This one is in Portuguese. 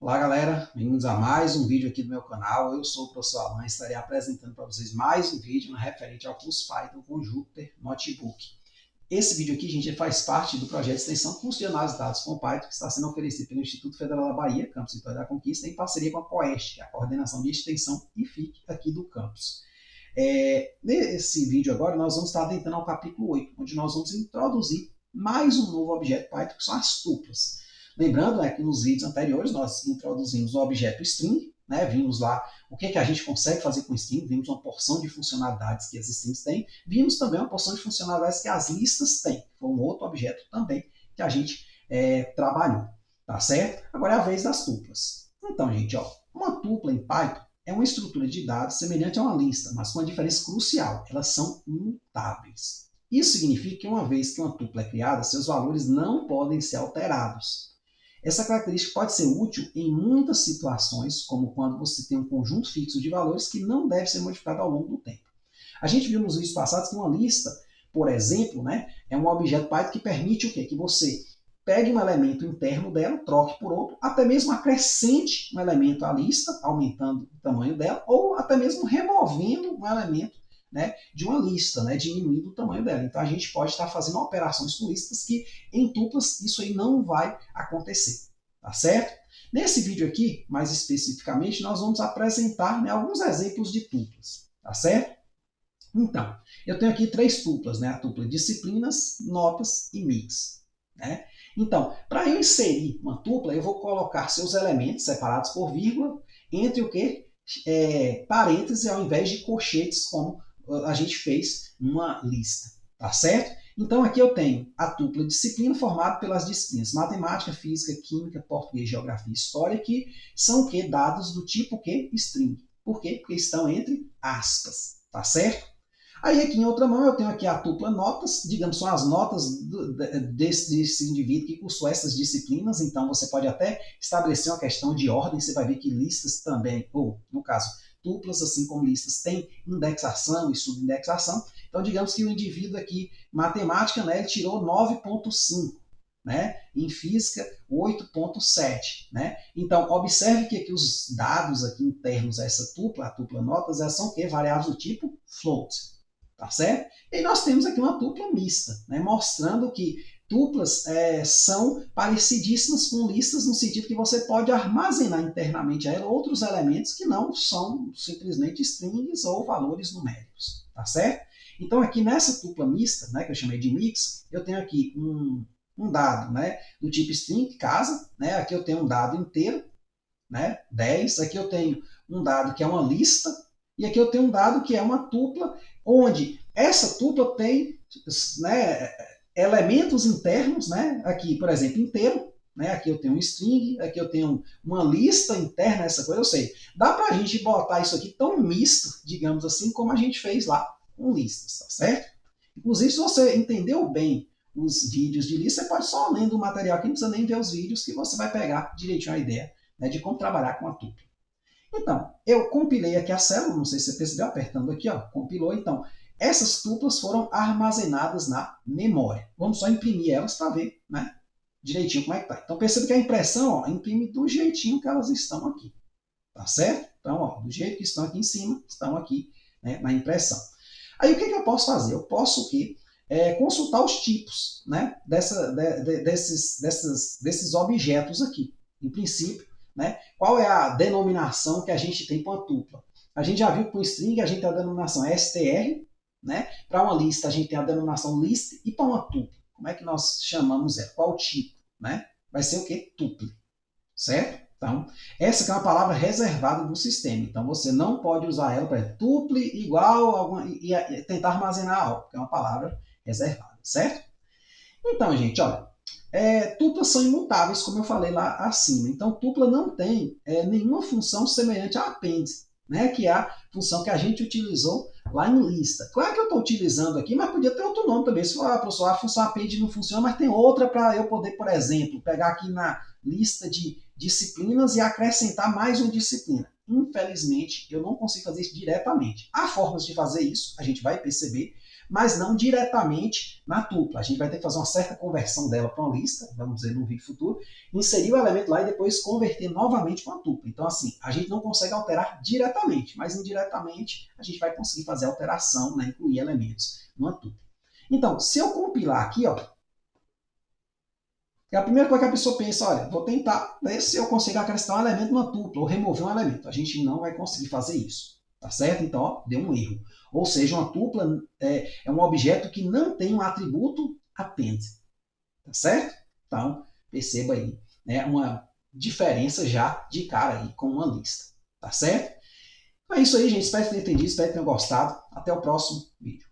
Olá galera, bem-vindos a mais um vídeo aqui do meu canal. Eu sou o professor Alan e estarei apresentando para vocês mais um vídeo referente ao curso Python com Jupyter Notebook. Esse vídeo aqui, gente, faz parte do projeto de extensão Curso de Análise de Dados com Python, que está sendo oferecido pelo Instituto Federal da Bahia, Campus Vitória da Conquista, em parceria com a COEST, que é a Coordenação de Extensão e FIC aqui do campus. Nesse vídeo agora, nós vamos estar adentrando ao capítulo 8, onde nós vamos introduzir mais um novo objeto Python, que são as tuplas. Lembrando que nos vídeos anteriores nós introduzimos o objeto string, vimos lá o que a gente consegue fazer com string, vimos uma porção de funcionalidades que as strings têm, vimos também uma porção de funcionalidades que as listas têm, foi um outro objeto também que a gente trabalhou, tá certo? Agora é a vez das tuplas. Então, gente, uma tupla em Python é uma estrutura de dados semelhante a uma lista, mas com uma diferença crucial, elas são imutáveis. Isso significa que uma vez que uma tupla é criada, seus valores não podem ser alterados. Essa característica pode ser útil em muitas situações, como quando você tem um conjunto fixo de valores que não deve ser modificado ao longo do tempo. A gente viu nos vídeos passados que uma lista, por exemplo, é um objeto Python que permite o quê? Que você pegue um elemento interno dela, troque por outro, até mesmo acrescente um elemento à lista, aumentando o tamanho dela, ou até mesmo removendo um elemento de uma lista, diminuindo o tamanho dela. Então a gente pode estar fazendo operações com listas que em tuplas isso aí não vai acontecer, tá certo? Nesse vídeo aqui, mais especificamente, nós vamos apresentar alguns exemplos de tuplas, tá certo? Então, eu tenho aqui três tuplas, a tupla disciplinas, notas e mix. Então, para eu inserir uma tupla, eu vou colocar seus elementos separados por vírgula entre o que? Parênteses ao invés de colchetes, como a gente fez numa lista, tá certo? Então aqui eu tenho a tupla disciplina formada pelas disciplinas matemática, física, química, português, geografia e história, que são o quê? Dados do tipo que? String. Por quê? Porque estão entre aspas, tá certo? Aí aqui em outra mão eu tenho aqui a tupla notas, digamos, são as notas desse indivíduo que cursou essas disciplinas, então você pode até estabelecer uma questão de ordem, você vai ver que listas também, ou no caso, tuplas, assim como listas, têm indexação e subindexação. Então, digamos que o indivíduo aqui, matemática, ele tirou 9,5, em física, 8,7. Então, observe que aqui os dados aqui internos a essa tupla, a tupla notas, elas são o quê? Variáveis do tipo float, tá certo? E nós temos aqui uma tupla mista, mostrando que tuplas são parecidíssimas com listas no sentido que você pode armazenar internamente a ela outros elementos que não são simplesmente strings ou valores numéricos, tá certo? Então aqui nessa tupla mista, que eu chamei de mix, eu tenho aqui um dado do tipo string, casa, aqui eu tenho um dado inteiro, 10, aqui eu tenho um dado que é uma lista, e aqui eu tenho um dado que é uma tupla, onde essa tupla tem elementos internos, aqui, por exemplo, inteiro, aqui eu tenho um string, aqui eu tenho uma lista interna, essa coisa eu sei. Dá para a gente botar isso aqui tão misto, digamos assim, como a gente fez lá com listas, tá certo? Inclusive, se você entendeu bem os vídeos de lista, você pode só lendo o material aqui, não precisa nem ver os vídeos, que você vai pegar direitinho a ideia de como trabalhar com a tupla. Então, eu compilei aqui a célula, não sei se você percebeu, apertando aqui, compilou, então, essas tuplas foram armazenadas na memória. Vamos só imprimir elas para ver direitinho como é que está. Então perceba que a impressão imprime do jeitinho que elas estão aqui. Tá certo? Então, do jeito que estão aqui em cima, estão aqui na impressão. Aí o que eu posso fazer? Eu posso o quê? Consultar os tipos desses objetos aqui. Em princípio, qual é a denominação que a gente tem para uma tupla? A gente já viu que para o string a gente tem a denominação str, para uma lista a gente tem a denominação list, e para uma tupla, como é que nós chamamos ela? Qual o tipo? Vai ser o quê? Tuple, certo? Então, essa aqui é uma palavra reservada do sistema, então você não pode usar ela para tuple igual e tentar armazenar algo, que é uma palavra reservada, certo? Então, gente, olha, tuplas são imutáveis, como eu falei lá acima, então tupla não tem nenhuma função semelhante a append, que é a função que a gente utilizou lá em lista. Claro que eu estou utilizando aqui, mas podia ter outro nome também. Se for, professor, a função append não funciona, mas tem outra para eu poder, por exemplo, pegar aqui na lista de disciplinas e acrescentar mais uma disciplina. Infelizmente, eu não consigo fazer isso diretamente. Há formas de fazer isso, a gente vai perceber, mas não diretamente na tupla. A gente vai ter que fazer uma certa conversão dela para uma lista, vamos dizer, num vídeo futuro, inserir o elemento lá e depois converter novamente para uma tupla. Então, assim, a gente não consegue alterar diretamente, mas indiretamente a gente vai conseguir fazer alteração, né, incluir elementos numa tupla. Então, se eu compilar aqui, ó, a primeira coisa que a pessoa pensa, olha, vou tentar ver se eu consigo acrescentar um elemento numa tupla ou remover um elemento. A gente não vai conseguir fazer isso, tá certo? Então, ó, deu um erro. Ou seja, uma tupla é um objeto que não tem um atributo append, tá certo? Então, perceba aí, né, uma diferença já de cara aí com uma lista, tá certo? Então é isso aí, gente. Espero que tenham entendido, espero que tenham gostado. Até o próximo vídeo.